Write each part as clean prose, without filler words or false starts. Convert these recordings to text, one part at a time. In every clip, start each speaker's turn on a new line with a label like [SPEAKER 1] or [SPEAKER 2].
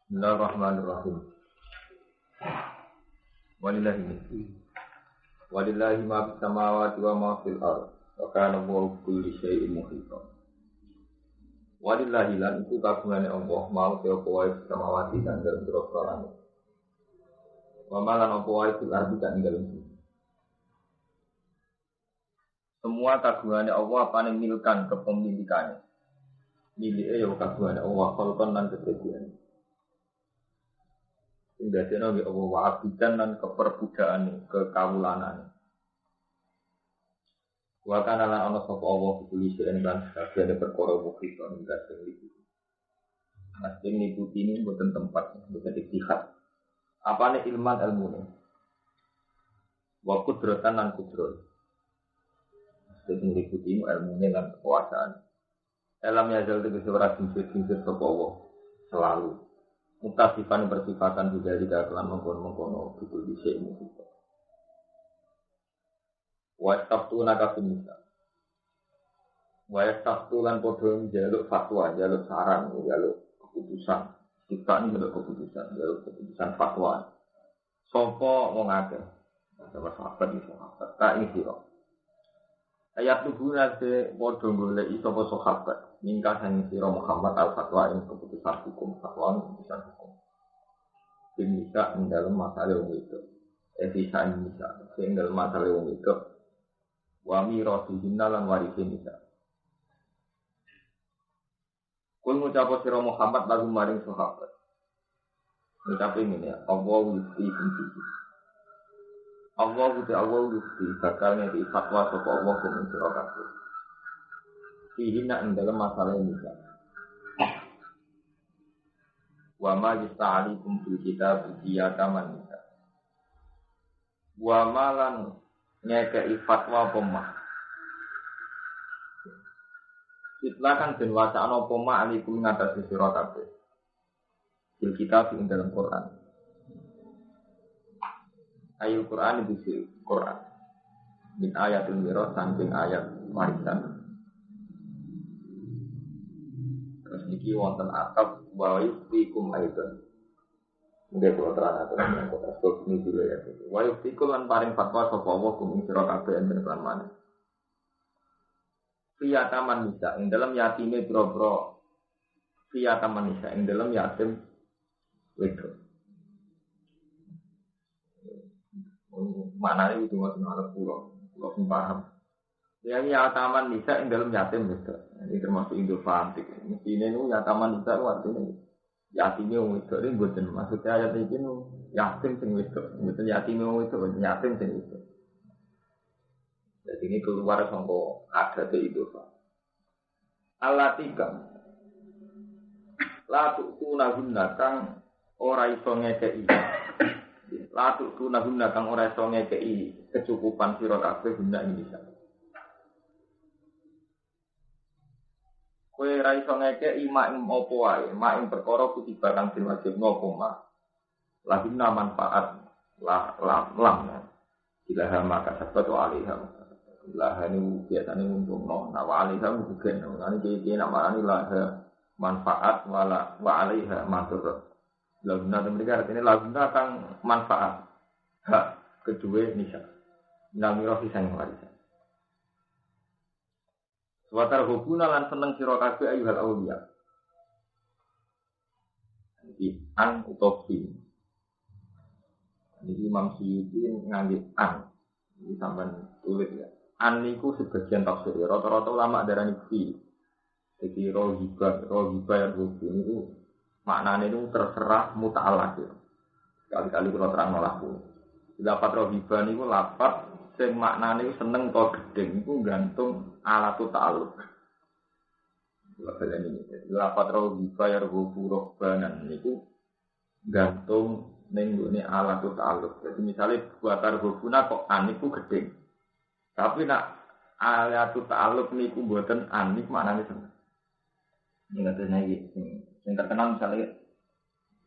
[SPEAKER 1] Bismillahirrahmanirrahim. Walillahi ma fis samawati wa ma fil ardh. Wa kana Allahu kulli syai'in muhita. Walillahi lan iku kagungane Allah mau te apa wae samawati kang dalem pira-pira langit. Wa malan apa wae fil ardh kang dalem bumi. Semua kagungane Allah apane milkan kepemilikane. Milike ya kagungane Allah kholqan lan kedadian. Sehingga dia nabi Allah wa'abidan dan keperbudakan, kekawulanane. Wa kana lan ana sapa Allah kuwi sing lan kabeh perkara mukti lan ndak iki. Mas ini ini mboten tempat, mboten istihad. Apane ilman ilmune? Wa kudratan lan kudrat. Sing diikuti ilmune lan kekuasaan. Dalam yazal tegese ora sing-sing sapa Allah selalu. Mutasifan bersifatan juga tidak kelan mengkono-mengkono betul disik mungkin. Wa taftu nakafimisa. Wa taftu lan podo njaluk fatwa, njaluk saran, njaluk keputusan. Kita ini njaluk keputusan, njaluk keputusan fatwa. Sopo wong akeh. Sama sahabat iki sahabat. Tak ini sira. Ayat tuhuna se podo goleki sapa sahabat. Mingka sang sira Muhammad al-fatwa ing keputusan hukum fatwa keputusan hukum. Bisa ing dalam masalah wong itu. Bisa ing dalam masalah wong itu. Wa mirasihinna lan warisin bisa. Kul ngucap sira Muhammad lagu maring sahabat. Ngucap ini ya, Allah yusti sendiri. Allah yusti bakal ngeki fatwa sapa Allah ing sira kabeh. Ihina ing dalam masalah ini. Wa ma yasta'alikum fil kitab biyataman. Wa malan ngekei fatwa pemah. Silakan den wacana pemah alikum ngatasi sira kabeh. Fil kitab ing dalam Quran. Ayat Quran itu Quran. Min ayatul mirah saking ayat warisan. Niki wonten atap wa yufikum aidan. Nggih kula terang-terang yang kota stop ini dulu ya. Wa yufikum lan paring fatwa sapa Allah kum sira kabeh enten lan maneh. Fiya taman nisa ing dalam yatime boro-boro. Fiya taman nisa ing dalam yatim wedok. Maknane itu ngoten ala kula paham. Yang taman nisa ing dalam yatim wedok. Ini termasuk indofantik. Mestine niku taman nisa artine yatime wong wedok iki mboten maksudnya ayat iki yatim sing wedok. Mboten yatime wong wedok, yatim sing wedok. Jadi ini keluar sangka adat indofantik. Alatika. La tu'tuna gunna kang ora iso ngekeki. La tu'tuna gunna kang ora iso ngekeki kecukupan sira kabeh guna ini bisa. Kowe ra iso ngekeki mak ing apa wae, mak ing perkara kutiba kang diwajib ngopo mak. Lahina manfaat lam. Ilaha maka sabat wa alaiha. Ilaha ni biasane untungno, nah wa alaiha bukan. Ngene iki namane laha manfaat wa alaiha matur. Lahuna mereka artinya lahuna kang manfaat. Hak kedua nisa. Namiro pisang warisan. Watar hubuna lan seneng sira kabeh ayyuhal auliya. Iki an utopi. Jadi Imam Suyuti ngangge an. Ini sampean tulis ya. An niku sebagian tafsir. Rata-rata ulama darani fi. Jadi rohibah yang hubu niku maknane niku terserah muta'alaq. Kali-kali kula terang nolakku. Lapat rohibah niku lapat sing maknane seneng to gedeng iku gantung alatu ta'alluq. Lapan ini. Lapat rohibah ya rohbanan niku gantung ning ngene alatu ta'alluq. Jadi misale buatar rohbuna kok an niku gedeng. Tapi nak alatu ta'alluq niku mboten an niku maknane seneng. Ingatnya iki sing terkenal misalnya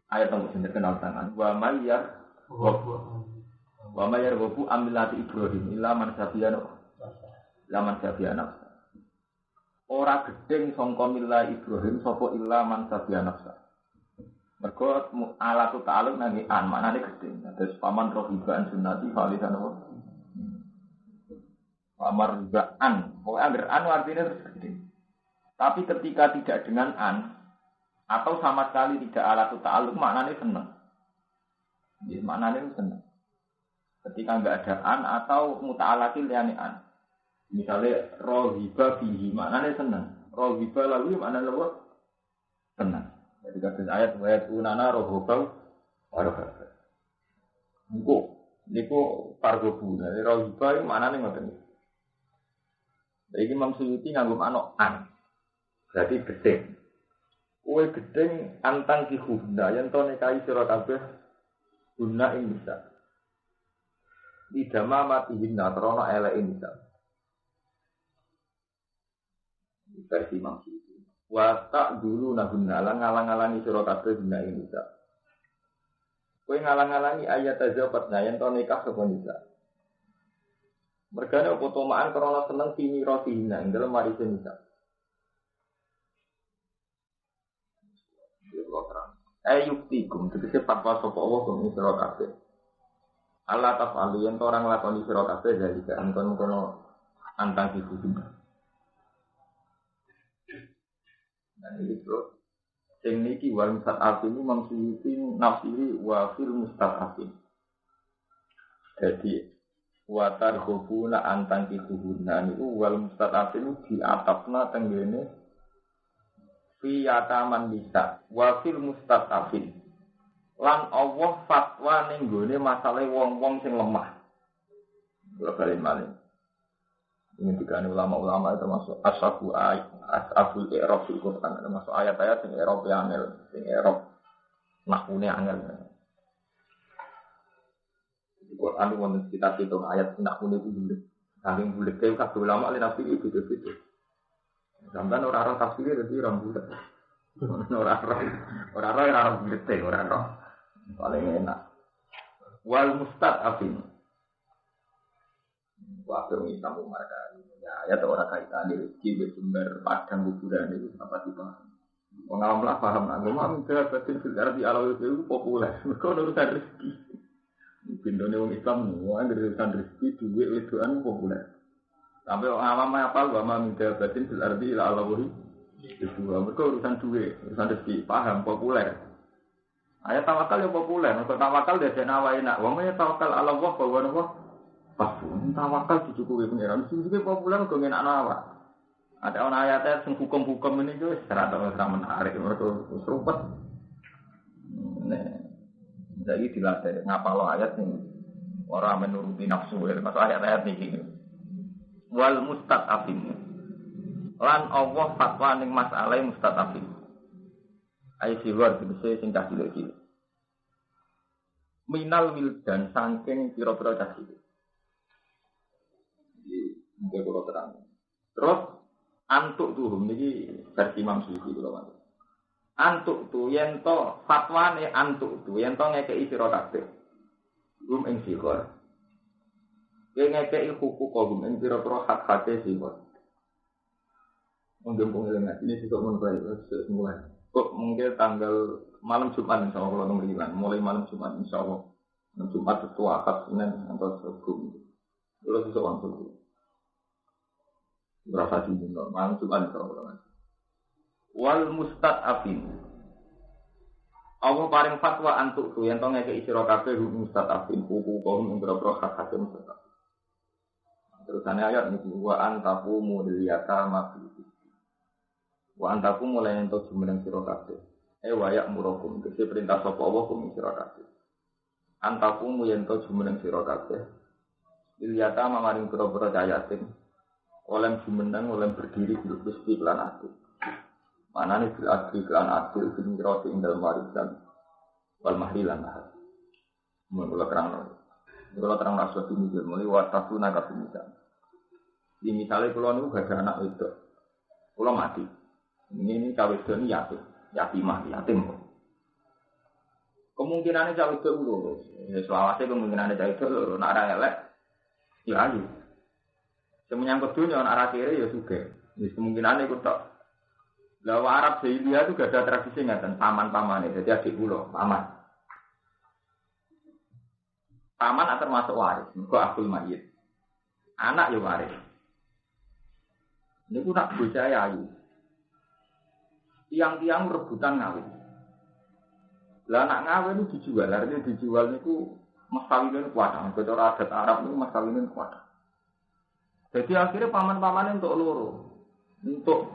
[SPEAKER 1] ayat nomor sing terkenal tangan wa mayyar wa mayyar wabu amilati Ibrahim illa man sabiyana ora gedeng sangka milah Ibrahim sapa illa man sabiyana Mergo alat ta'aluk nang an maknane gedhe. Terus paman rohibaan sunnati khalisan apa? Pamar ribaan. Pokoke angger an artinya terus gedhe. Tapi ketika tidak dengan an atau sama sekali tidak alat ta'aluk maknane seneng. Ya maknane seneng. Ketika enggak ada an atau muta'alatil yani an. Misalnya rohiba bihi maknane seneng. Rohiba lalu maknane apa? Seneng. Jadi kata ayat ayat unana rohobau warohaba. Niku pargobu. Jadi rohibah itu mana nih ngoten. Jadi Imam Suyuti nganggo manuk an. Berarti gedeng. Kue gedeng antang kihunda yang to nekai sira kabeh guna ing bisa. Idama mati hina krana eleke bisa. Versi Imam Suyuti. Watak dulu naguna ngalang-alangi sira kabeh guna ing bisa. Kowe ngalang-alangi ayat azabat yen to nikah sapa bisa. Mergane apa tomaan krana seneng sini rotina ing dalem marise bisa. Ayuktikum tegese fatwa sapa Allah kang sira kabeh. Allah tafalu yen to ora nglakoni sira kabeh jadi kan kono antang iku. Nah iki bro, sing niki wal mustadafin mamsuyin nafsiri wa fil mustadafin. Jadi watar khubuna antang kituhuna niku wal mustadafin diatapna tenggene fi yataman bisa wa fil mustadafin. Lan Allah fatwa ning gone masalah wong-wong sing lemah. Kula bali malih. Ini dikane ulama-ulama itu masuk ashabul i'rab fil Quran, termasuk ayat-ayat sing i'rab angel, sing i'rab nahune angel. Di Quran wonten kita hitung ayat nahune bulet. Saking bulet kae kabeh ulama ali nafsi iki beda-beda. Sampeyan ora ora tafsir dadi ora bulet. Ora bulet ora. Paling enak. Wal mustadafin. Waktu ini tamu mereka ya orang kaitan rezeki bersumber padang kuburan itu apa sih pak? Pengalaman paham agama minta batin sejarah di alam itu populer. Mereka urusan rezeki. Bindone orang Islam semua urusan rezeki duit wedoan populer. Sampai orang awam apa agama minta batin sejarah di alam itu mereka urusan duit urusan rezeki paham populer. Ayat tawakal yang populer. Mereka tawakal dia jenawai nak. Wongnya tawakal Allah bahwa Allah pun tawakal dicukupi pengiran. Sing populer kok enak awak. Ada ana ayat sing hukum-hukum ini yo serata menarik mergo serupet. Nek jadi dilatih ngapalo ayat sing ora menuruti nafsu masuk ayat-ayat niki. Wal mustadafin. Lan Allah fatwa ning masalah mustadafin. Ai siwar tegese sing cilik-cilik. Minal wildan saking pira-pira cah cilik. Mungkin kalau terang. Terus antuk tuh, ini versi Imam Suyuti kalau mana. Antuk tuh, yang to fatwane antuk tuh, yang to ngekei sira kabeh. Gum ing sikor. Yang ngekei hukuk gum ing pira-pira hak-hake sikor. Mungkin pengilingan ini juga mulai semula. Kok mungkin tanggal malam Jumat insya Allah kalau nomor mulai malam Jumat insya Allah. Jumat itu akad Senin atau Rabu. Terus itu langsung. Berapa jumlah normal Tuhan kalau wal mustadafin. Allah paring fatwa antuk tu yang tong ngeke sira kabeh mustadafin hukum ing boro-boro hak-hak mustadafin. Terusane ayat niki wa antaku muliyata mafi. Wa antaku mulai entuk jumeneng sira kabeh. Wa ya'murukum kese perintah sapa Allah kum sira kabeh. Antaku muyentuk jumeneng sira kabeh. Liyata mamaring boro-boro cayatin. Oleh jumenang, oleh berdiri hidup besi kelan adil. Mana nih bil adil kelan adil bin roti ing dalam warisan wal mahrilan lah. Mula terang rasul ini mulai watasu naga pemisan. Di misalnya kalau nih gak ada anak itu, kalau mati, ini cawe ini yatim. Kemungkinannya cawe itu lurus. Selawasnya kemungkinannya cawe itu lurus. Nak ada elek, ya ayu. Semenyangkut dunia, arah kiri ya juga. Kemungkinan itu tak. Lah Arab Jahiliyah itu gak ada tradisi ngaten paman-pamane, jadi adik kula, paman. Paman termasuk waris, mergo akul mayit. Anak ya waris. Niku nak bocah ayu. Tiang-tiang rebutan ngawin. Lah anak ngawin itu dijual, artinya dijual niku mas kawinin kuat. Cara adat Arab niku mas kawinin kuat. Jadi akhirnya paman-paman untuk loro, untuk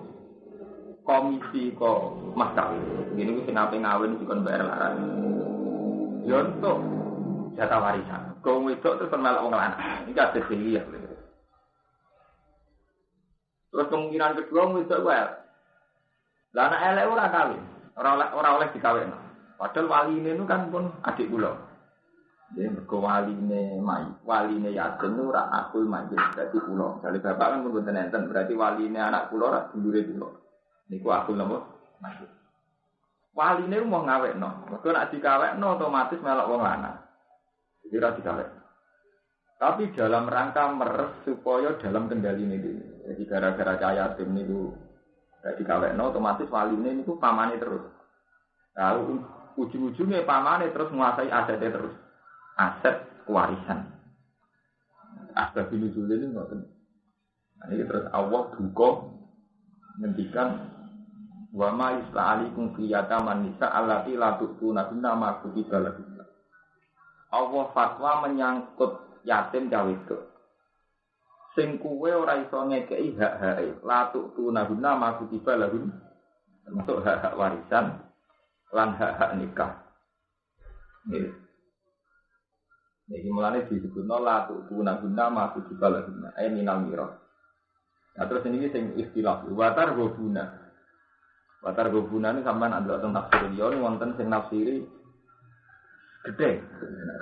[SPEAKER 1] komisi kok mas kawin. Gini ku sing ape ngawin dikon bayar laran. Ya untuk jatah warisan. Kau wedok terus melok wong lanang. Iki ada sih ya. Terus kemungkinan kedua wedok wae. Lah anak elek ora kawin, ora oleh dikawin. Padahal waline itu kan pun adik kula. Dia mergo waline yatim ora akul majlis berarti kula. Jale bapak kan mboten enten berarti waline anak kula ora dulure kula. Niku akul napa? Majlis. Waline mau ngawekno. Mergo nek dikawekno otomatis melok wong lanang. Jadi ora dikawekno. Tapi dalam rangka meres supaya dalam kendali ini. Jadi gara-gara cahaya tim niku dikawekno otomatis waline niku pamane terus. Lalu ujung-ujungnya pamane terus menguasai asetnya terus. Aset warisan. Asbab nuzul ini ngoten. Nah, ini terus Allah buka ngendikan wa ma yus'alikum fi yataman nisa allati la tu'tuna ma kutiba lakum. Allah fatwa menyangkut yatim cawe wedok. Sing kuwe ora iso ngekeki hak-hake, la tu'tuna ma kutiba lakum. Termasuk hak-hak warisan lan hak-hak nikah. Niki mulane disebutno la tu'tuna ma kutiba lakum. Minal miras. Nah terus ini sing istilah watar gobuna. Watar gobuna ini sampean ada tentang tafsir liya wonten sing nafsiri gede.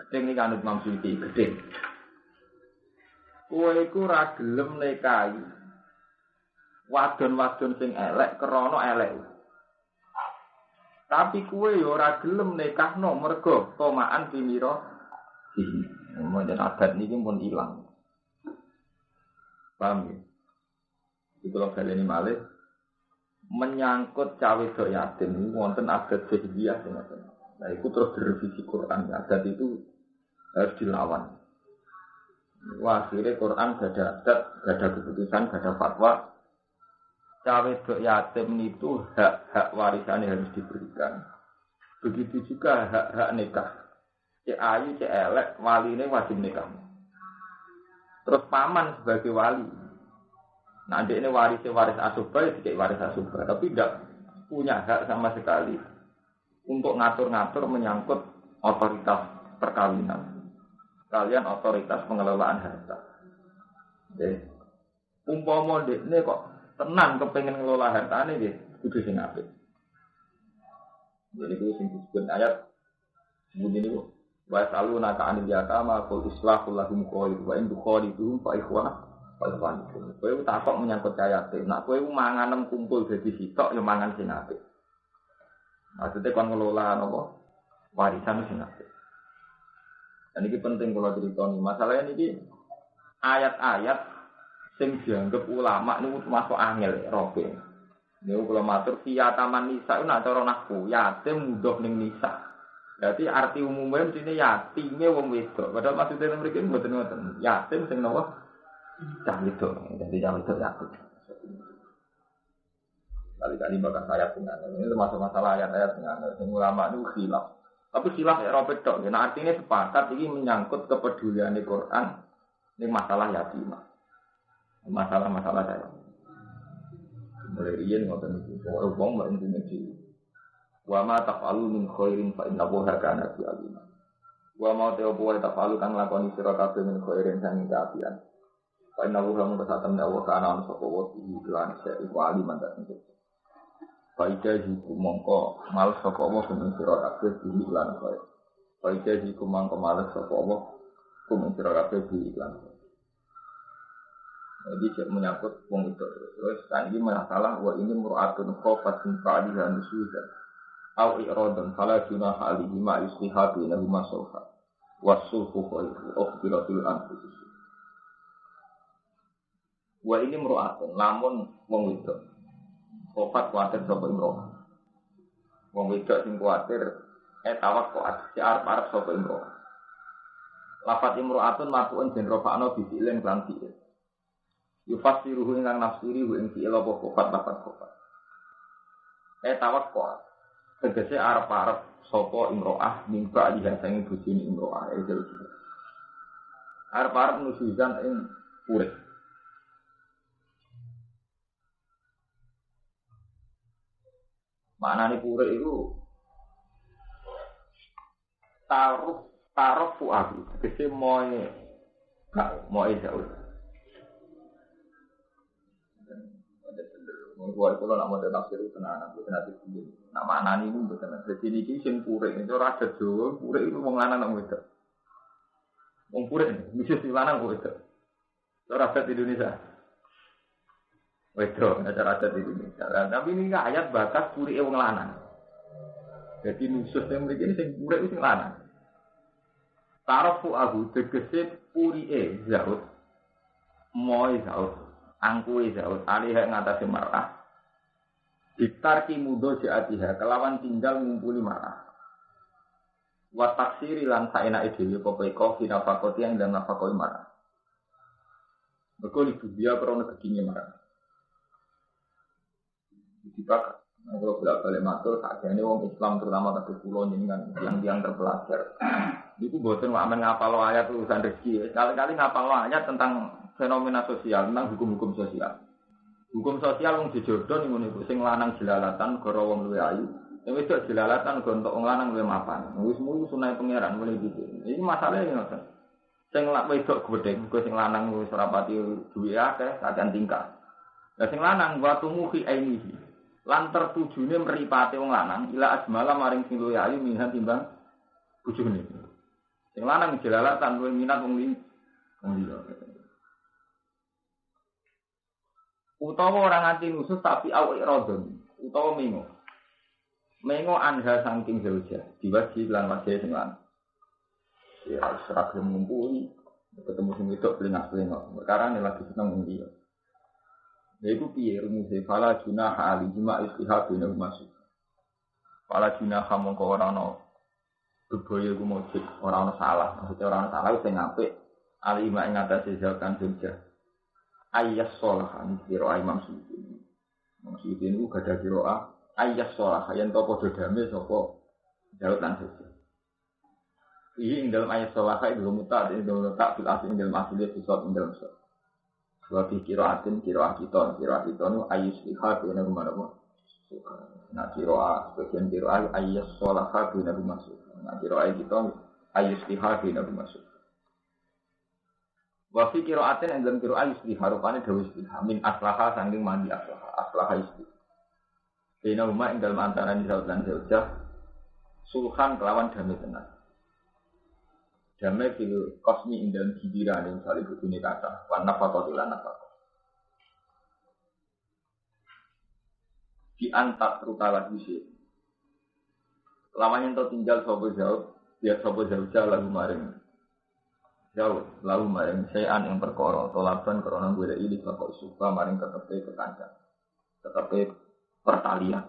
[SPEAKER 1] Gede ini kanut Imam Suyuti gede. Kowe iku ra gelem nikahi wadon-wadon sing elek krana elek. Tapi kowe yo ora gelem nikahno mergo tomaan pimira iki. Momen adat niki pun ilang. Paham ya? Di kalau kalian ini malih menyangkut cawe dok yatim ini wonten adat jahiliyah semacam. Nah itu terus direvisi Quran. Adat itu harus dilawan. Wah akhirnya Quran gak ada adat, gak ada keputusan, gak ada fatwa. Cawe dok yatim itu hak warisannya harus diberikan. Begitu juga hak nikah. Cek ayu, cek elek, wali ini wajib nikah. Terus paman sebagai wali. Nah, ini waris asubah, ya tidak waris asubah, tapi tidak punya hak sama sekali untuk ngatur-ngatur menyangkut otoritas perkawinan. Kalian otoritas pengelolaan harta. Jadi, umpama ini kok tenang kepengen ngelola harta ini, itu sing apik. Jadi itu sing disebut ayat sebut ini wa salunaka anil yatama qul islahu lahum qawl wa in tuqaliduhum fa ikhwana. Kowe takok menyangkut yatim. Nak kowe manganem kumpul dadi sitok ya mangan sing apik. Maksudnya kon ngelola napa? Warisan sing apik. Dan ini penting kalau cerita nih. Masalahnya ini ayat-ayat sing dianggap ulama niku termasuk angel robe. Niku kula matur taman nisa itu nak cara nahwu yatim mudhof ning nisa. Berarti arti umumnya mestine yatime wong wedok. Padahal maksudnya mriki mboten ngoten. Yatim sing napa? Cah itu, jadi cah itu yatim. Kali-kali bakal ayat dengan ini termasuk masalah ayat-ayat dengan ulama itu khilaf. Tapi khilaf ya robet dok. Nah artinya sepakat ini menyangkut kepedulian di Quran ini masalah yatim. Masalah-masalah saya. Mulai riyen ngoten iki. Pokoke wong mbak intine iki. Wa ma taf'alu min khairin fa innahu kana fi alim. Wa ma taf'alu kan lakoni sira kabeh min khairin sang kaapian. Fa innahu mutasatam dawa kana ana sapa wa iklan iku aliman ta tentu. Fa ijaziku mongko males sapa wa kumen sira kabeh iklan kaya. Fa ijaziku mongko males sapa wa kumen sira kabeh iklan. Jadi cek menyangkut wong itu. Terus kan ini masalah wa ini mur'atun qafatun fa'aliha nusudan. Au i'radun fala junaha alihi ma istihadu lahu masofa. Wasuhu khairu ukhbiratul anfus. Wa ini meru'atun, namun wong wedok. Khofat kuatir sapa imro'ah. Wong wedok sing kuatir tawak kuat si arep-arep sapa imro'ah. Lafat imro'atun marfu'un den rafa'no bi fi'lin lan fi'il. Yufasiruhu ingkang nafsiri hu ing fi'il apa khofat lafat khofat. Tawak kuat. Tegese arep-arep sapa imro'ah mimba lihat sange bojone imro'ah arep-arep nusuzan ing urip. Maknane urip iku taruh fuadu. Tegese moe jauh. Mengkuat kalau nak mau tafsir itu tenan, bukan nanti sendiri. Nak maknani itu bukan. Jadi ini sing pure itu raja Jawa, pure itu wong lanang nang wedok. Wong pure mesti sing lanang kok wedok. Ora ada di Indonesia. Wedok, ada di Indonesia. Tapi ini enggak ayat batas pure wong lanang. Jadi nusus yang mriki ini sing pure itu sing lanang. Tarafu abu tegese puri zaud. Moy zaud. Angkuwe zaud alih ngatasi marah. Ditarki mudo jaatiha kelawan tinggal ngumpuli marah. Wa taksiri lan saenake dhewe popeko finafakoti yang dan nafakoi marah. Mergo ibu dia krono gegine marah. Dipakai. Nah, kalau bolak-balik matur, sakjane wong Islam terutama tapi pulau ini kan yang terpelajar. Itu boten wamen ngapal ayat urusan rezeki. Kali-kali ngapal ayat tentang fenomena sosial, tentang hukum-hukum sosial. Hukum sosial wong dijodoh ning ngono sing lanang jelalatan gara wong luwe ayu. Sing wedok jelalatan gara entuk wong lanang luwe mapan. Wis mulu sunah pangeran mulai gitu. Iki masalahe ngoten. Sing lak wedok gedeng, sing lanang wis ora pati duwe akeh, kacan tingkah. Lah sing lanang watu muhi ainihi. Lan tertujune mripate wong lanang ila asmala maring sing luwe ayu minhan timbang bojone. Sing lanang jelalatan luwe minat wong liya. Utawa ora nganti nusus tapi awake rodon, utawa mengo. Mengo anha saking zauja, diwaji lan wajah sing lanang. Ya seragam ngumpuli, ketemu sing wedok pelingak-pelingak. Perkara lagi seneng wong liya. Yaitu piye rumusé fala junah ali juma istihad bina masuk. Fala junah mongko ora ana bebaya ku mujib, ora ana salah. Maksudnya ora ana salah sing apik ali mak ing atase zakan sunja. Ayyas sholahan kira Imam Suyuti. Imam Suyuti niku gadah kira ayyas sholah yen to padha damai sapa Daud lan Sujud. Iki ing dalam ayat sholah itu muta ing dalam tak fil asli ing dalam asli fisot ing dalam sholah. Wabi kiraatin kiraah kita nu ayus liha bina rumah. Nah kiraah sebagian kiraah ayus sholaha bina rumah. Nah kiraah kita ayus liha bina rumah. Wafi kiraatin yang dalam kiraah ayus liha rupanya dawis liha min aslaha sangking mandi aslaha isti. Bina rumah yang dalam antara nisab dan zaujah sulhan kelawan damai tenang. Damai fil kosmi ing dalam hidiran yang saling berduni kata warna fakotilan nafakot di antak rutala bisi lamanya itu tinggal sopo jauh biar sopo jauh lalu maring sayan yang perkara tolaban karena gue ini bakal suka maring ketepe kekancan ketepe pertalian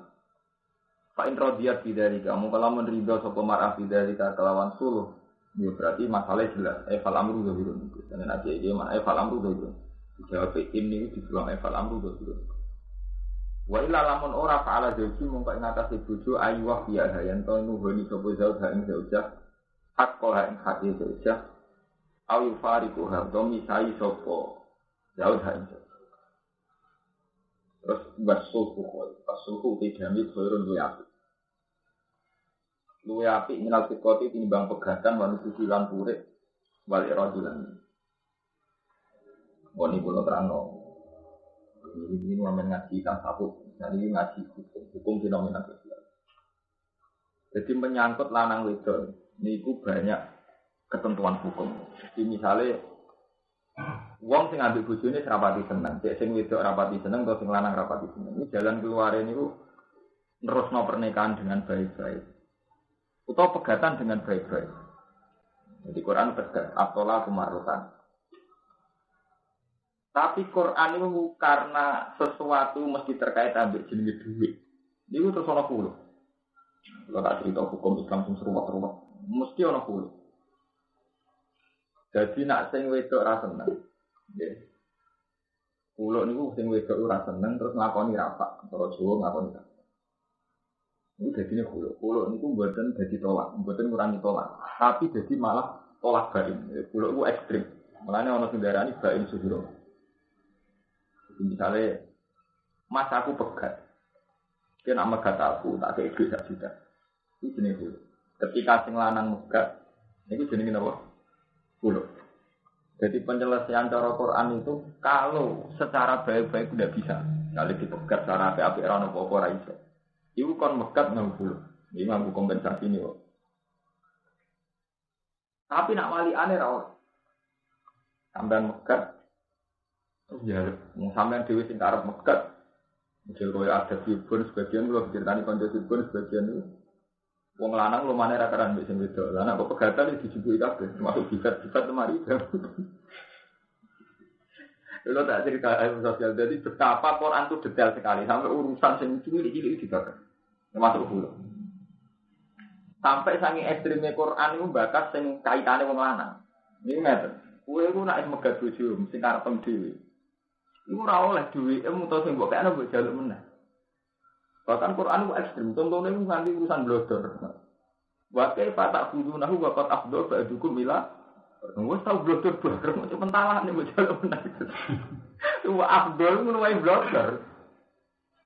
[SPEAKER 1] Pak Introdiat bidari kamu kalau menerima sopo marah bidari kelawan suluh. Ya berarti masalah jelas. Fal amru dzahirun. Dengan aja iki mana fal amru dzahirun. Dijawab ini dibilang fal amru dzahirun. Wa illa lamun ora fa'ala dzauji mongko ing atase bojo ayu wa ya yen to nuhuni sapa zauja ing zauja hakko ing hati zauja au yufariku ha to misai sapa zauja ing terus basuhu tidak khairon wa luwe apik minal sikoti tinimbang pegatan wanu susilan purik balik rojulan. Boni kula terangno. Ini momen ngaji tasawuf, jadi ngaji hukum fenomena sosial. Jadi menyangkut lanang wedok niku banyak ketentuan hukum. Jadi misalnya wong sing ambek bojone rapati seneng, sing wedok rapati seneng atau sing lanang rapati seneng. Ini jalan keluare niku nerusno pernikahan dengan baik-baik. Atau pegatan dengan baik-baik. Jadi Quran tegas, Abdullah kemarutan. Tapi Quran itu karena sesuatu mesti terkait ambil jenenge duit. Niku terus ana kulo. Kalau tak cerita hukum Islam sing seruat-seruat, mesti ana kulo. Jadi nak sing wedok ra seneng. Nggih. Kulo niku sing wedok ora seneng terus nglakoni rapak, cara Jawa nglakoni rapak. Niku dadine kulo. Kulo niku mboten dadi tolak, mboten ngurangi tolak, tapi dadi malah tolak bain. Kulo iku ekstrem. Mulane ana sing darani bain suhuro. Misalnya, mas aku pegat, dia nak megat aku, tak kayak duit tak juta. Itu jenis hulu. Ketika sing lanang megat, itu jenis apa? Hulu. Jadi penyelesaian cara Quran itu, kalau secara baik-baik tidak bisa. Kalau dipegat secara api-api, rana apa-apa, raisa. Itu kan megat nggak hulu. Ini mampu kompensasi ini. Tapi nak wali aneh rawat. Sampai megat, ya, sampean dhewe sing arep megat. Misal koyo ada sibun sebagian kula diceritani kanca sibun sebagian itu. Wong lanang lumane ra karan mbek sing wedok. Lah nek pegatan iki dijupuki kabeh, termasuk bikat-bikat temari. Lha tak cerita sosial jadi betapa Quran itu detail sekali sampai urusan sing cilik-cilik dibakar. Termasuk hulu. Sampai sangi ekstreme Quran itu bakas sing kaitane wong lanang. Iki ngeten. Kowe iku nek megat bojo mesti karepem dhewe. Iku ora oleh duwike mutu sing mbok kene mbok jaluk meneh. Bahkan Quran itu ekstrem, contohnya itu nganti urusan blodor. Wa kaifa ta'khudunahu wa qad afdha ba'dukum ila wis tau blodor bareng macam pentalah nek mbok jaluk meneh. Wa afdha ngono wae blodor.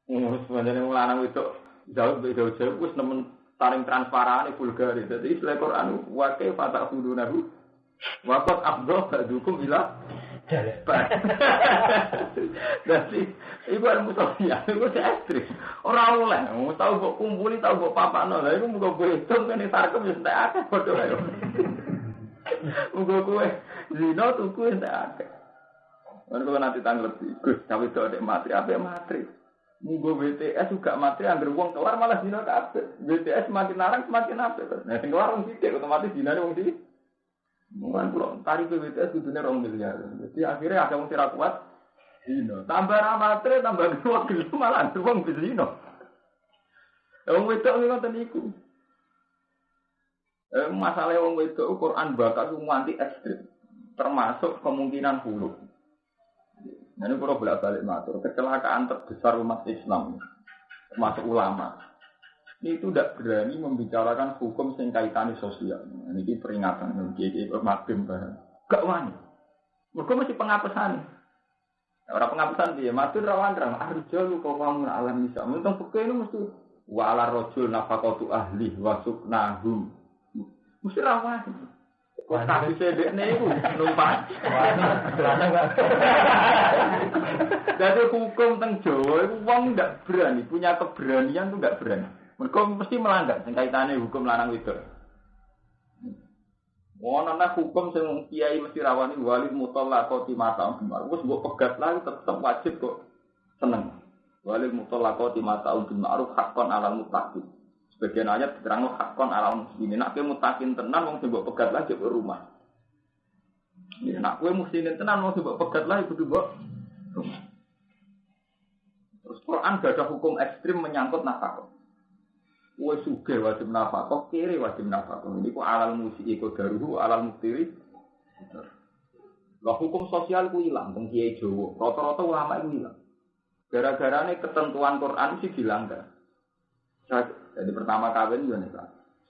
[SPEAKER 1] Wis sebenarnya wong lanang itu jauh beda jauh wis nemen taring transparan vulgar. Dadi istilah Quran wa kaifa ta'khudunahu wa qad afdha ba'dukum ila jadi, ibu ada musofian, ibu ekstrim. Orang oleh, tahu buat kumpuli, tahu buat papa nol. Ibu muka gue hitung kan sarkem yang tak akeh bodoh ayo. Muka gue zino tuh gue tak akeh. Kan kalau nanti tanggal Gus, tapi itu ada materi apa ya materi? Muka BTS juga materi, anggar uang keluar malah zino kabeh. BTS semakin larang semakin apa? Nah, yang keluar uang sidik, otomatis zino uang sidik. Mungkin kalau tarif BTS dunia 2 miliar. Jadi akhirnya ada yang tidak kuat. Zino. Tambah ramatri, tambah dua gila malah uang bezino. Wong wedok iki ngoten niku. Masalah wong wedok Quran bakal nganti ekstrem. Termasuk kemungkinan hulu. Nah, ini kalau bolak-balik matur, kecelakaan terbesar umat Islam termasuk ulama. Ini itu tidak berani membicarakan hukum sing kaitane sosial. Ini peringatan bagi makdim gak wani. Mergo mesti pengapesan. Ora pengapesan piye? Matur rawan arjul kok kamu alam nisa. Untung buku ini mesti wa ala rajul nafaqatu ahli wa suknahum. Mesti rawan. Kok tak bisa dekne iku numpak. Jadi hukum teng Jawa itu wong ndak berani, punya keberanian tuh ndak berani. Mereka mesti melanggar sing kaitane hukum lanang wedok. Ana hukum sing kiai mesti rawani wali mutallaqati mata umar. Wis mbok pegat lah tetep wajib kok seneng. Wali mutallaqati mata umar hakon alal muttaqin. Sebagian ayat diterangno hakon alal muslimin. Nek muttaqin tenan wong sing mbok pegat lah jek rumah. Ini nek kowe muslimin tenan wong sing mbok pegat lah kudu mbok rumah. Terus Quran gak ada hukum ekstrim menyangkut nafkah. Wes sugih wajib nafkah, kiri wajib nafkah. Ini ku alal musyi ku daruhu, alal muktiri. Lah hukum sosial ku ilang teng kiai Jawa. Rata-rata ulama itu ilang. Gara-garane ketentuan Quran sih dilanggar. Jadi pertama kawin yo nek.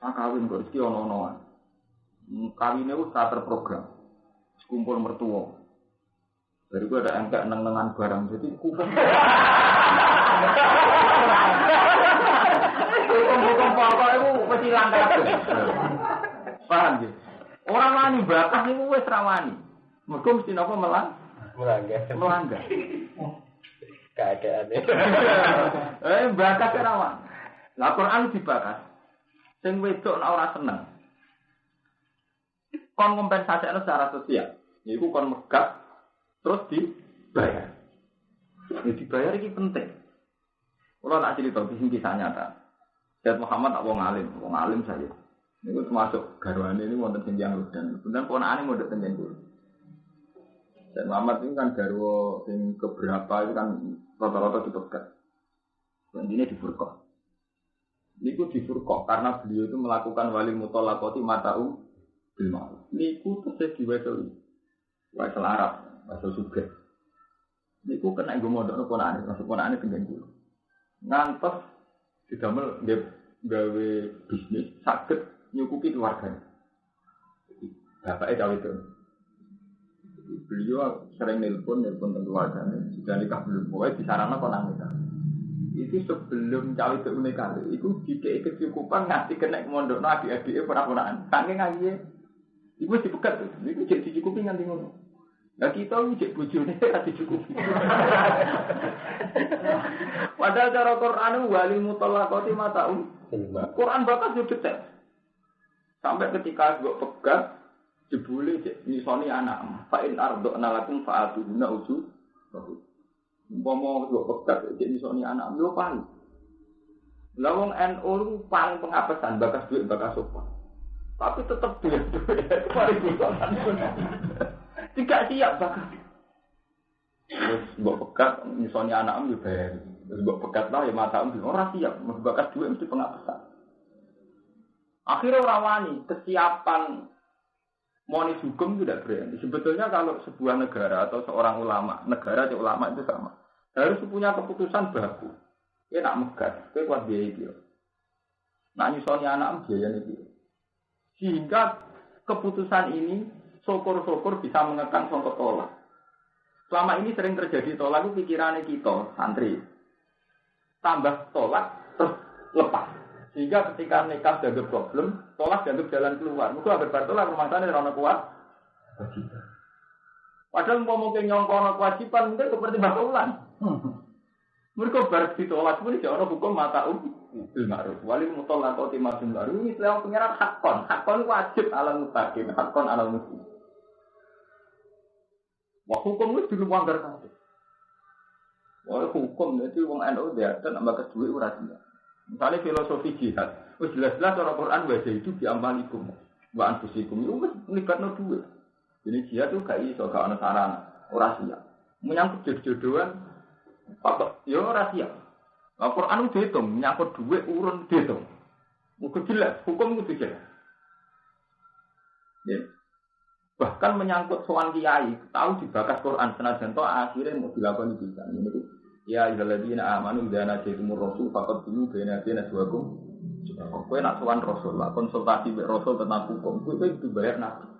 [SPEAKER 1] Kawin kok iki ono-onoan. Kawine wis terprogram. Kumpul mertua. Dari gua ada angka neng-nengan barang. Jadi hukum hukum pokok itu mesti langgar. Paham ya? Orang wani bakah itu wis rawani. Mergo mesti napa melanggar.
[SPEAKER 2] Keadaan.
[SPEAKER 1] Bakah rawan. Lah Quran dibakar. Sing wedok ora seneng. Kon kompensasi secara sosial. Iku kon megat terus dibayar. Dibayar iki penting. Kalau tak cerita kisah nyata. Sayyid Muhammad tak wong alim saya. Ini termasuk garwane ini wonten sing yang dan ponakane mondok teng Jenggo. Syekh Muhammad itu kan garwa sing keberapa itu kan rata-rata dipegat. Intinya di Furqah. Niku di Furqah karena beliau itu melakukan wali mutolakoti mata'u bil ma'ruf. Niku terus diwasoi. Wasal Arab, wasal Sugih. Niku kena nggo mondokno ponane, masuk ponane pinggan kulo. Ngantos didamel gawe bisnis saged nyukupi keluarganya. Bapaknya cawe itu. Beliau sering nelpon keluarganya. Sudah nikah belum? Pokoknya disarankan kok nikah. Itu sebelum cawe itu nikah. Itu dikei kecukupan ngasih kena mondok adik-adiknya pernah-pernah. Saking ngaji. Ibu dipegat. Itu jadi dicukupi nganti ngono. Nah kita cek bojone ora dicukupi. Padahal cara Quran wali mutallaqati mata'um. Quran bakas yo detail. Sampai ketika gua pegat jebule nisoni anak. Fa in ardona lakum fa'atuhunna uju. Umpama gua pegat nisoni anak yo paling. Lah wong NU paling pengapesan bakas duit bakas sopan. Tapi tetap duit itu paling butuhan. Tidak siap bakas. Terus mbok pegat nisoni anak yo bayar. Terus mbok pegat lah ya matamu ora siap, mesti bakas duit mesti pengapesan. Akhirnya orang wani kesiapan monis hukum itu tidak berani. Sebetulnya kalau sebuah negara atau seorang ulama, negara atau ulama itu sama. Harus punya keputusan baku. Dia nak megat, dia kuat biaya dia. Nak nyusoni anak biaya dia. Sehingga keputusan ini syukur-syukur bisa mengekang songkok tolak. Selama ini sering terjadi tolak itu pikirannya kita, santri. Tambah tolak, terus lepas. Sehingga ketika nikah dianggap problem, tolak dianggap jalan keluar. Mungkin agar bertolak rumah tangga orang kuat. Padahal mungkin nyongkono kewajiban mungkin seperti bakalan. Mereka baru ditolak pun tidak ada hukum mata'um bil ma'ruf. Wali mutallaqati bil ma'ruf. Ini istilah pengiran hakon wajib alal mustaqim, hakon alal muslim. Wah hukum itu dulu wanggar kabeh. Wah hukum itu wong NU dia dan ambak kedua ora dia. Misalnya filosofi jihad, jelas-jelas orang Quran wajah itu diamalikum, wa anfusikum itu melibatkan duit. Jadi jihad itu gak iso gak ana sarana, ora siap. Menyangkut jodoh-jodohan, apa? Ya ora siap. Al Quran itu dihitung, menyangkut duit urun dihitung. Mungkin jelas, hukum itu jelas. Ya. Bahkan menyangkut soal kiai, tahu dibakas Quran senajan to akhirnya mau dilakukan bisa. Ini tuh. Ya ayyuhalladzina amanu idza najaytumur rasul faqaddimu baina yadayna najwakum. Kowe nak sowan rasul, lah konsultasi mbek rasul tentang hukum, kowe dibayar nabi.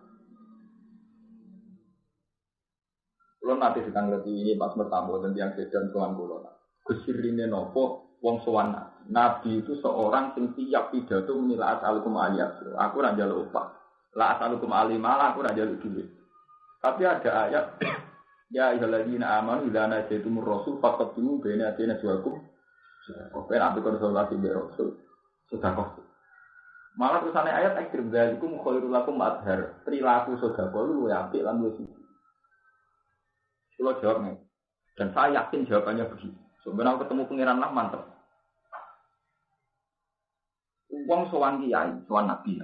[SPEAKER 1] Kulo nanti ditanggleti ini pas bertamu dan yang sedan sowan kulo. Kesirine nopo wong sowan nabi itu seorang sing siap pidato menila asalukum aliyat. Aku ora njaluk upah. La asalukum alimala aku ora njaluk duit. Tapi ada ayat ya ayyuhalladzina amanu idza najaytumur rasul faqaddimu baina yadayna najwakum. Kowe ambil konsultasi mbek rasul. Sedekah. Malah tulisane ayat ekstrem dzalikum khairul lakum adhar. Perilaku sedekah lu apik lan wis. Kulo jawab nih. Dan saya yakin jawabannya begitu. Sebenarnya ketemu pangeran lah mantep. Wong sowan kiai, sowan nabi.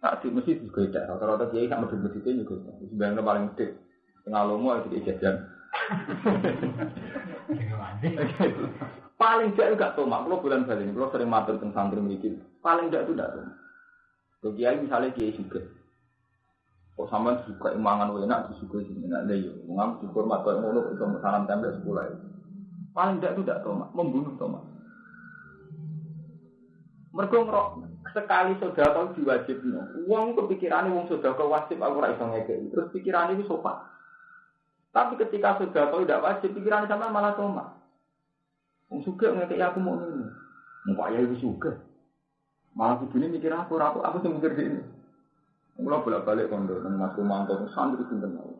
[SPEAKER 1] Tak di masjid juga ada. Rata-rata kiai sak masjid-masjid juga. Sebenarnya paling gede. Tengah lomo itu jajan. Paling jauh gak tomak. Kalau bulan balik ini, kalau sering matur tentang santri mikir. Paling jauh itu gak tomak. Kalau kiai misalnya kiai juga. Kok sampean suka imangan enak, disuka sini enak deh yo. Ngam syukur matur ngono untuk salam tempel sekolah. Paling jauh itu gak tomak. Membunuh tomak. Mergo ngrok sekali sedekah diwajibno. Wong kepikirane wong sedekah wajib aku ora iso ngekeki. Terus pikirane iki sopan. Tapi ketika sedekah tidak wajib, pikirane sampean malah tomak. Wong sugih ngekeki aku mau ngene. Mbok ya wis sugih. Malah kudune mikir aku sing mikir dene. Mula bolak-balik kondo nang Mas Kumanto santri sinten wae.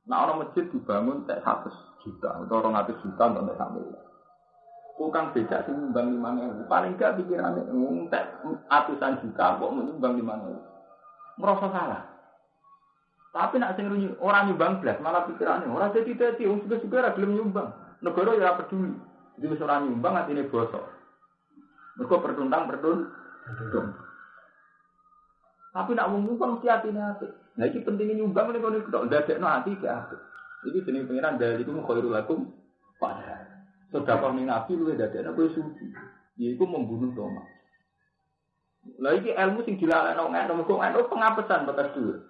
[SPEAKER 1] Nah ana masjid dibangun tek 100 juta atau 200 juta untuk sampai. Tukang becak sing nyumbang 5.000 paling gak pikirane entek atusan juta kok nyumbang 5.000. Merasa salah. Tapi nak sing ora nyumbang blas malah pikirane ora dadi wong suga-suga ora gelem nyumbang. Negara ya ora peduli. Jadi wis ora nyumbang atine bosok. Mergo pertuntang. Tapi nak wong nyumbang mesti atine apik. Nah iki pentingnya nyumbang nek kono tok ndadekno ati gak apik. Iki jenenge pengiran dari iku khairul lakum padha. Sedekah ning nabi luwih ndadekno kowe suci. Yaiku membunuh Thomas. Lah iki ilmu sing dilalekno ngene pengapesan batas dhuwur.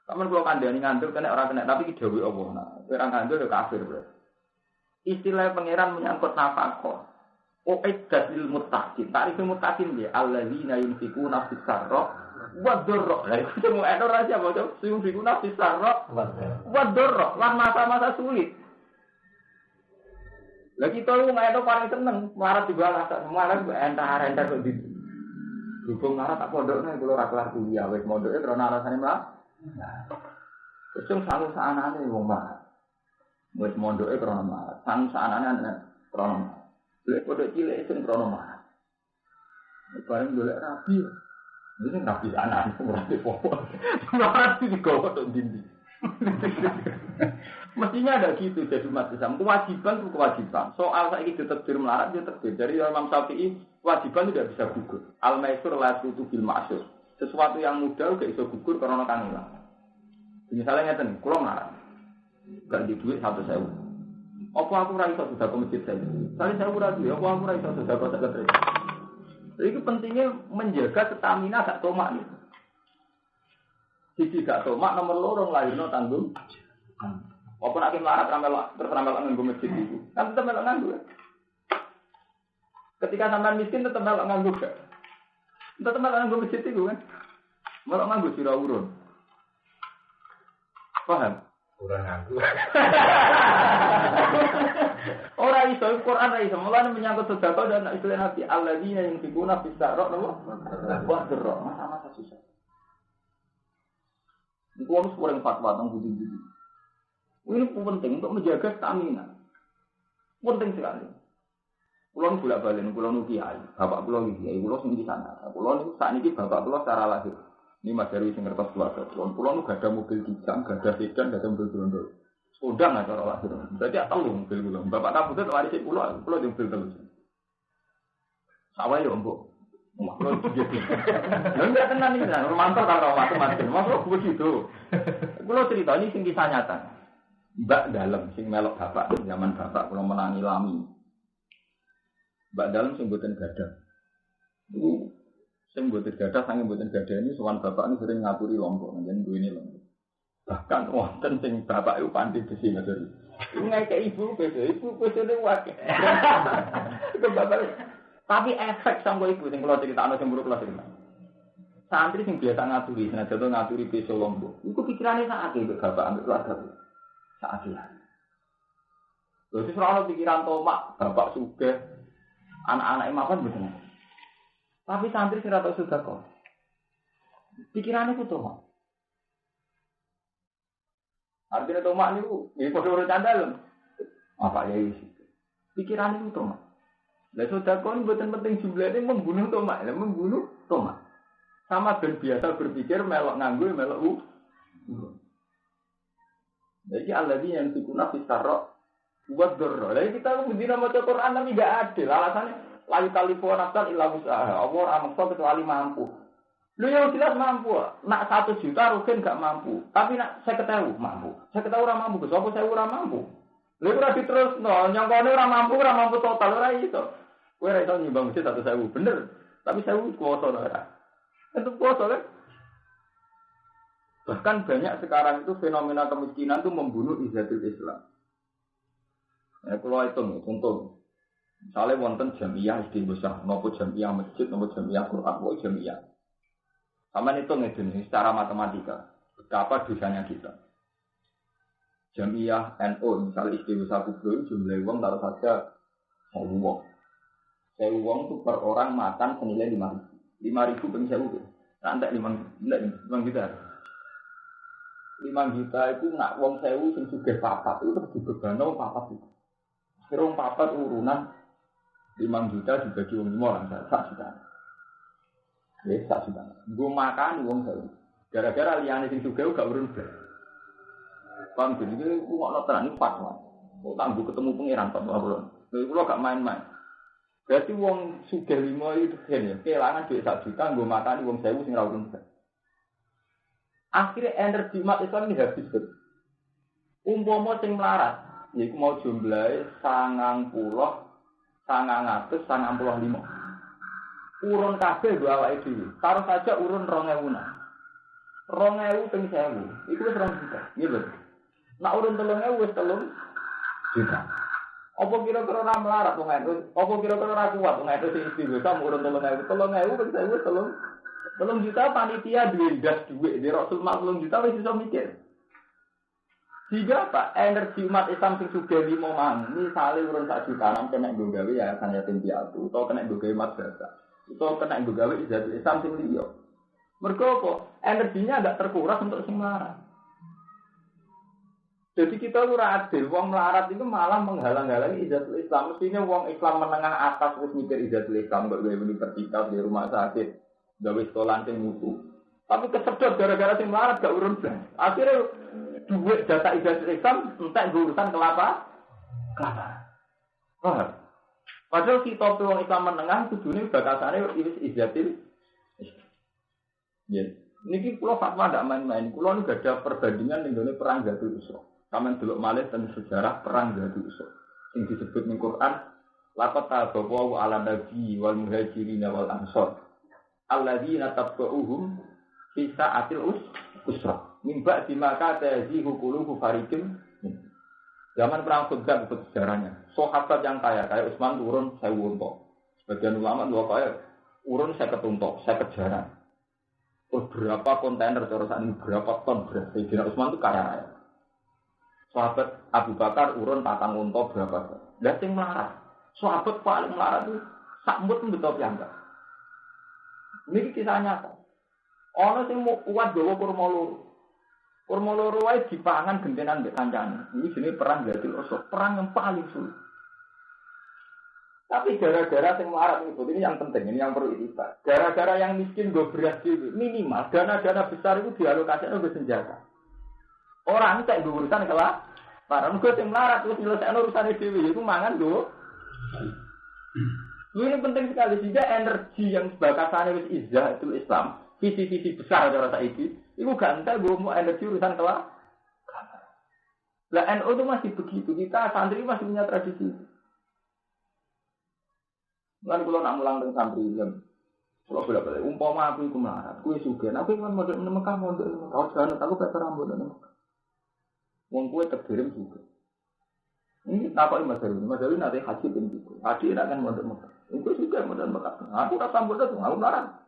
[SPEAKER 1] Sampeyan kula kandhani ngandel kena ora kena tapi iki dawuh Allah. Nah, ora ngandel ya kafir, Bro. Istilah pangeran menyangkut nafkah. Uiddatil muttaqin. Tarif muttaqin dia alladzina yunfikuna fis sarra wa dharra. Lah iku sing ora aja bocah yunfikuna fis sarra wa dharra lan masa-masa sulit. Lah kita lu ngaito paling seneng melarat juga rasa melarat entar kok di dukung melarat tak pondokne kula ora kelar kuliah wis mondoke karena alasane melarat. Terus sanggup saanane wong mah. Wis mondoke krana mah. Sanggup saanane krana mah. Lek pondok cilik sing krana mah. Bareng golek rabi. Ini rabi saanane ora apa-apa. Rabi digowo tok dindi. Mestinya ada gitu jadi umat Islam. Kewajiban itu kewajiban. Soal saiki ditakdir melarat dia takdir. Dari Imam Syafi'i kewajiban tidak bisa gugur. Al-maisur la tutu bil ma'sur. Sesuatu yang mudah gak iso gugur karena kang ilang. Misalnya ngeten, kula melarat. Gak di duit 100.000. Apa aku ora iso sedekah masjid saya? Sale saya ora duwe, apa aku ora iso sedekah sak ketre. Itu pentingnya menjaga stamina gak tomak nih. Siji gak tomak nomor loro lahirno tanggung. Apa nak melarat terus ramal nganggo masjid itu. Kan tetep melok nganggo. Ketika sampean miskin tetep melok nganggo gak? Tetep melok nganggo masjid itu kan. Melok nganggo sira urun. Paham?
[SPEAKER 2] Urun nganggo.
[SPEAKER 1] Ora iso Quran ra iso. Mulane menyangkut sedekah dan istilah Nabi alladzina yunfikuna fis sarra wa dharra. Masa-masa susah. Iku harus kurang fatwa tentang budi-budi. Ini penting untuk menjaga stamina. Penting sekali. Kulo bolak-balik, kulo nu kiai, bapak kulo kiai, kulo sing di sana. Kulo niku sakniki bapak kulo secara lahir. Ini Mas Darwi sing ngertos keluarga. Kulo nu gak ada mobil kijang, gak ada sedan, gak ada mobil grondol. Sudah nggak cara lahir. Berarti telu mobil kulo. Bapak kabudut waris kulo di mobil telu. Sawah yo mbok. Kulo gitu. Lha enggak tenan iki, romantis karo macam-macam. Masuk begitu. Kulo cerita ini sing kisah nyata. Mbak Dalem sing melok bapak zaman bapak kula menangi lami. Mbak Dalem sing mboten gadah. Niku sing mboten gadah sange mboten gadah ini sowan bapak niku sering ngaturi lombok njen duwene lombok. Bahkan wonten sing bapak iku pandhi besi ngoten. Iku ngeke ibu besone wae. Itu bapak. Tapi efek sanggo ibu sing kula critakno sing buruk kula cerita. Santri sing biasa ngaturi, senajan ngaturi beso lombok. Iku pikirane sak akeh bapak ambek keluarga. Saatnya. Terus soal pikiran tomak, bapak sugih, anak-anak mapan betul. Tapi santri sira tau sudah kok. Pikirannya ku tomak. Artinya tomak niku, iki padha ora candal. Apa ya iki? Pikirannya ku tomak. Lah sudah kok mboten penting jumlahnya membunuh tomak, membunuh tomak. Sama ben biasa berpikir melok nganggo melok Jadi alladzina yunfikuna fis sarra wa dharra. Lah kita mesti maca Quran tapi enggak adil. Alasannya la yukallifu nafsan illa wus'aha. Allah ora maksa kecuali mampu. Lu yang jelas mampu. Nak 1 juta rugen enggak mampu. Tapi nak 50.000 mampu. 50.000 ora mampu. Sopo 1.000 ora mampu. Lha ora diterusno, nyangkone ora mampu total ora iso. Kowe ora iso nyumbang masjid 1.000 bener. Tapi 1.000 kuwasa ora. Itu kuwasa kan? Bahkan banyak sekarang itu fenomena kemiskinan itu membunuh izzatul Islam. Ya kalau itu contoh, misalnya wonten jamiah istighosah, maupun jamiah masjid, maupun jamiah Quran, maupun jamiah. Sama itu ngedeni secara matematika, betapa dosanya kita. Jamiah NU, misalnya istighosah kubro, jumlah uang taruh saja 1.000 uang. 1.000 uang itu per orang makan senilai 5.000. 5.000 per 1.000. Nanti 5 juta. 5 juta itu nak wong 1.000 sing sugih papat itu terus dibebano papat itu. Serong papat urunan 5 juta dibagi wong 5 orang 1 juta. Ya 1 juta. Nggo makan wong 1.000. Gara-gara liyane sing sugih gak urun blas. Paham iki ku ngono tenan iki fatwa. Kok tak ketemu pangeran fatwa kula. Lha kula gak main-main. Berarti wong sugih 5 itu ya kelangan duit 1 juta nggo makani wong 1.000 sing ora urun blas. Akhirnya energi umat Islam ini habis. Umpama sing melarat, yaiku mau jumlahe 90 urun kabeh do awake dhewe. Taruh saja urun 2000. 2000 ping 1000. Iku wis 2 juta. Nggih lho. Nak urun 3000 wis 3 juta. Apa kira-kira ora melarat wong itu? Apa kira-kira ora kuat wong itu sing istighosah urun 3000. 3000 ping 1000 wis 3 juta panitia duwe ndas dhuwit. Di Rasul 3 juta wis iso mikir. Sehingga apa? Energi umat Islam sing sugih 5 mang. Misale urun 1 juta nang kena nggo gawe ya kan yatim piatu utawa kena nggo gawe madrasah. Itu kena gawe izat Islam sing liya. Mergo apa? Energinya enggak terkuras untuk sing melarat. Jadi kita ora adil, wong melarat itu malah menghalang-halangi izat Islam. Mestinya wong Islam menengah atas wis mikir izat Islam kok gawe universitas di rumah sakit, gawe sekolah sing mutu. Tapi kesedot gara-gara sing melarat gak urun blas. Akhirnya duit data izat Islam entek urusan kelapa. Wah. Padahal kita tuh orang Islam menengah kudune batasannya wis izatil. Ya, niki kula fatwa ndak main-main. Kula niku gak ada perbandingan ning gone perang Zatul Usra. Sampeyan delok malih tentang sejarah perang Zatul Usra. Sing disebut ning Quran, laqad tabawu ala nabi wal muhajirin wal ansar. Alladzina tabauhum fi sa'atil usra. Min ba'di ma ta'zihu qulubu fariqin. Zaman perang Khudbah itu sejarahnya. Sahabat yang kaya, kayak Utsman turun 1000 unta. Sebagian ulama dua kaya urun 50 unta, 50 jaran. Berapa kontainer terus ini berapa ton beras. Sayyidina Utsman itu kaya raya. Sahabat Abu Bakar urun 4 unta berapa ton. Lah sing melarat. Sahabat paling melarat itu sakmut betul piyambak. Ini kisah nyata. Ana sing kuat gawa kurma loro. Kurma loro wae dipangan gentenan mbek kancane. Iki jenenge perang Zatul Usra, perang yang paling sulit. Tapi gara-gara sing melarat ini yang penting, ini yang perlu ditiba. Gara-gara yang miskin go beras dhewe, minimal dana-dana besar itu dialokasikan untuk senjata. Orang cek urusan kelah, para mergo sing melarat terus nyelesaikno urusane dhewe iku mangan go. Ini penting sekali sehingga energi yang sebakasane wis izah itu Islam, visi-visi besar cara saiki. Iku gak entek gue mau energi urusan kelak. Lah NU itu masih begitu. Kita santri masih punya tradisi. Lan kula nak mulang teng santri jam. Kalau bolak-balik umpama aku iku melarat, kuwi sugih. Aku kan model nang Mekah mondok. Kau jangan aku pek rambut nang Mekah. Wong kuwi terkirim juga. Ini apa Mas Darwin? Mas Darwin nanti haji pun juga. Haji nak kan mondok Mekah. Itu juga model Mekah. Aku tak sambut aku melarat.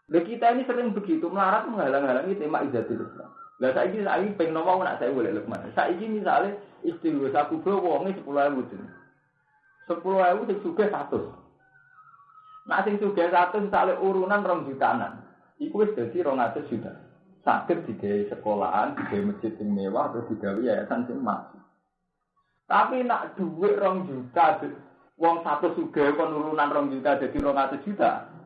[SPEAKER 1] Lah kita ini sering begitu melarat menghalang-halangi tema izatul Islam. Lah saiki pengen ngomong nak saya boleh Lukman. Saiki misale istighosa kubro wonge 10.000 ten. 10.000 sing sugih 100. Nak sing sugih 100 misale urunan 2 jutaan. Iku wis dadi 200 juta. Saged digawe sekolahan, digawe masjid sing mewah terus digawe yayasan sing masih. Tapi nak dhuwit 2 juta wong 100 sugih kon urunan 2 juta dadi 200 juta.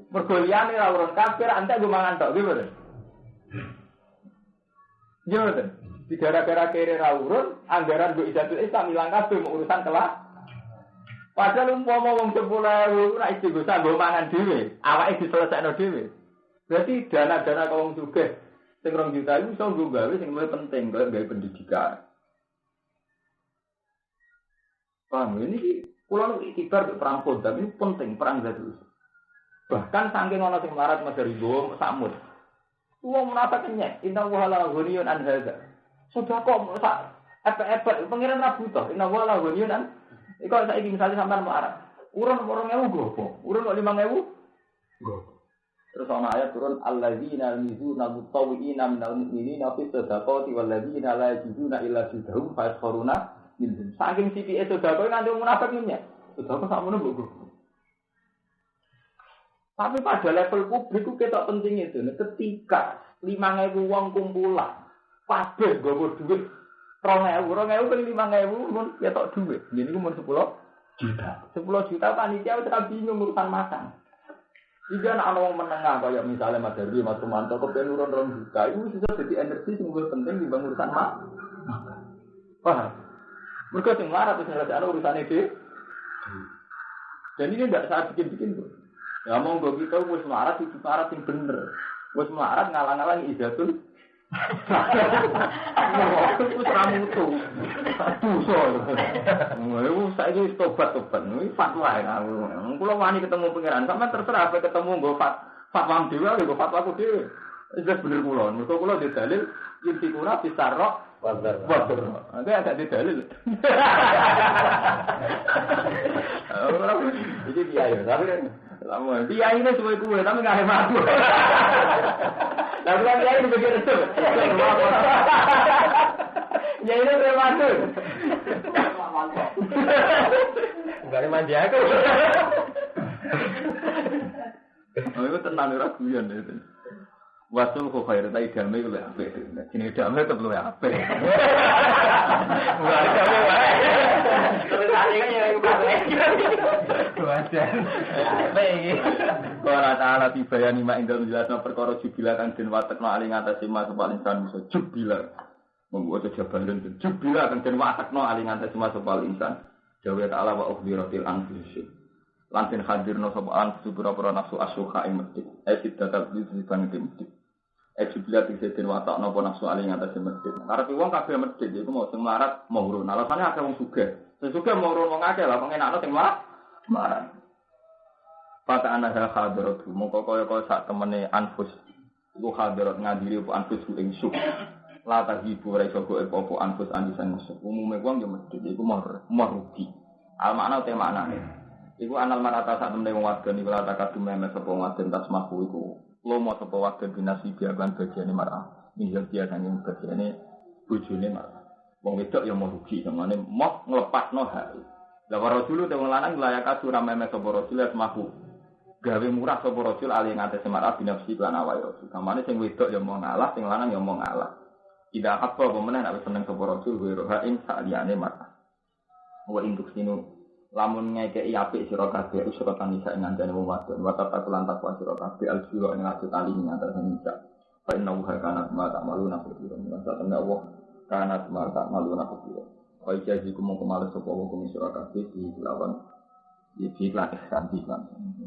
[SPEAKER 1] Pergoliane ra urun kafir antek go mangan tok gitu. Yo ten. Di gara-gara kere ra urun, anggaran go izatul Islam ilang kabeh mau urusan kelak. Padahal umpama wong 10.000 ra istighosa go mangan dhewe, awake diselesaikno dhewe. Berarti dana-dana wong sugih sing 2 juta iku iso nggo gawe sing luwih penting kaya gawe pendidikan. Paham ini kula nu ikhtibar perang Khudbah ini penting perang Zatul Usra. Bahkan saking ana sing melarat madari go sakmut. Wong menapa kenyek, inna wa la ghaniyun an hadza. Sudah kok sak epek-epek pengiran ra butuh, inna wa la ghaniyun an. Iku saiki misale sampean melarat. Urun 2.000 go apa? Urun 5.000? Go. Terus ana ayat turun alladzina yuzuna mutawwiina minal mu'minina fi sadaqati wal ladzina la yajiduna illa judhum fa yasfaruna minhum. Saking sithike sedekah nganti munafik nyek. Sedekah sakmono mbok. Tapi pada level publik itu kita penting itu. Ketika 5.000 wong kumpulan, kabeh nggawa duit 2.000 kan 5.000 mun ketok duit. Ini ku mun 10 juta. 10 juta panitia wis ra bingung urusan makan. Jika ana wong menengah kaya misalnya Mas Darwi, Mas Rumanto kepen urun 2 juta, itu bisa jadi energi sing luwih penting dibanding urusan makan. Paham? Mergo sing larat wis nyelesaikno urusane dhewe. Dan ini tidak saya bikin-bikin, Bu. Ya monggo kita wis melarat itu syarat yang bener. Wis melarat ngalang-alang izatul. Aku ramu tuh. Dosa. Iku saiki tobat-tobat. Iki fatwa aku. Kulo wani ketemu pangeran, sampe terserah apa ketemu nggo fatwa dhewe nggo fatwaku dhewe. Wis bener kulo. Mergo kulo di dalil intikuna bisarok wajar. Nanti agak di dalil. Jadi dia ya, tapi lama dia ini semua kue, tapi nggak hemat. Lalu kan dia ini begitu tu. Ya ini bermatu. Enggak ada mandi aku. Oh itu tenang orang guyon itu. Wasul kok khair ta idame ku lek apik. Jenenge idame tetep luwe apik. Wah, idame wae. Terus ane kan yang apik. Wajan. Apik iki. Ora taala dibayani mak indal jelasno perkara jubila kang den watekno ali ngatasi mas paling kan bisa jubila. Membuat jabalan jubila kang den watekno ali ngatasi mas paling insan. Jawa ta'ala wa ukhbiratil anfus. Lantin hadirno sapa anfus pira-pira nafsu asyuha ing masjid. Sidatal diban ing masjid. Ejibila diseden watak napa nafsu ali ngatasi masjid. Karepe wong kabeh masjid iku mau sing melarat mau urun. Alasane akeh wong sugih. Sing sugih mau urun wong akeh lah pengenakno sing melarat. Fata anaha hadiratu mongko kaya sak temene anfus. Iku hadirat ngadiri apa anfus ing syuk. La tahibu ra iso kok apa anfus andisan masuk. Umume wong yo masjid iku mau rugi. Al makna te maknane. Iku anal marata sak temene wong wadon iku la takadu memes sapa wadon tasmahu iku. Lomo sapa wadon binasi biaban bagiane marah. Minjal dia kan yang bagiane bojone marah. Wong wedok ya mau rugi samane mau nglepasno hak. Lah para rasul te wong lanang layak atu rameme sapa rasul tasmahu. Gawe murah sapa rasul ali ngate marah binafsi lan awake rasul. Samane sing wedok ya mau ngalah, sing lanang ya mau ngalah. Tidak apa pemenang nek seneng sapa rasul wa rohain saliyane marah. Wa induk sinu lamun ngekeki apik sira kabeh usra kanisa ing ngandane wong wadon wa tatakulan takwa sira kabeh aljura ing ati tali ing antara nisa fa inna wa kana ma ta'maluna kabira masa tanda Allah kana ma ta'maluna kabira wa jazikum mongko males sapa wong sira kabeh di lawan iki lan ihsan